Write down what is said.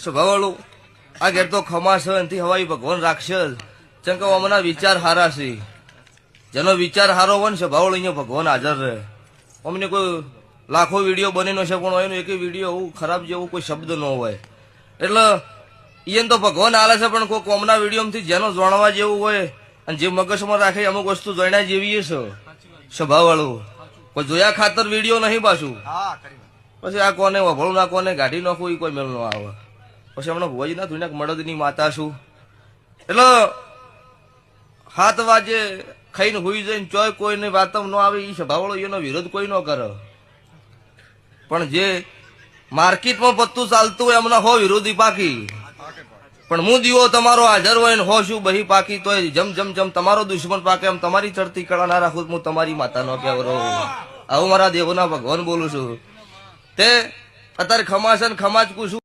સ્વભાવવાળું આ ઘેર તો ખમાશ હોય એનાથી હવાઈ ભગવાન રાખશે ચંક અમના વિચાર હારા છે. જેનો વિચાર હારો હોય ને સ્વભાવવાળો અહીંયા ભગવાન હાજર રહે. અમને કોઈ લાખો વિડીયો બની છે પણ એનો એક વિડીયો એવું ખરાબ જેવું કોઈ શબ્દ ન હોય. એટલે એને તો ભગવાન હાલે છે પણ કોઈ કોમના વિડીયોમાંથી જેનો જાણવા જેવું હોય અને જે મગજમાં રાખે અમુક વસ્તુ જોઈના જેવી છે સ્વભાવવાળું. કોઈ જોયા ખાતર વિડીયો નહીં પાછું. પછી આ કોને વભળું ના કોને ગાઢી નાખવું એ કોઈ મેળ ન આવે. પછી હમણાં ભુવાજી ના ધુના મળદની માતા છું એટલે 7 વાગે ખાઈને હુઈ જઈને ચોય કોઈને વાતમ ન આવે એ સ્વભાવવાળો એનો વિરોધ કોઈ ન કરે. પણ જે માર્કેટમાં પત્તું ચાલતું હોય એમના હો વિરોધી પાકી. પણ હું દીવો તમારો હાજર હોય ને હો શું બહી પાકી તોય જમ જમ જમ તમારો દુશ્મન પાકે એમ તમારી ચડતી કળા ના રાખું હું તમારી માતા નો કહેવરો. આવું મારા દેવોના ભગવાન બોલું છું. તે અત્યારે ખમાશ ને ખમાજ કુશું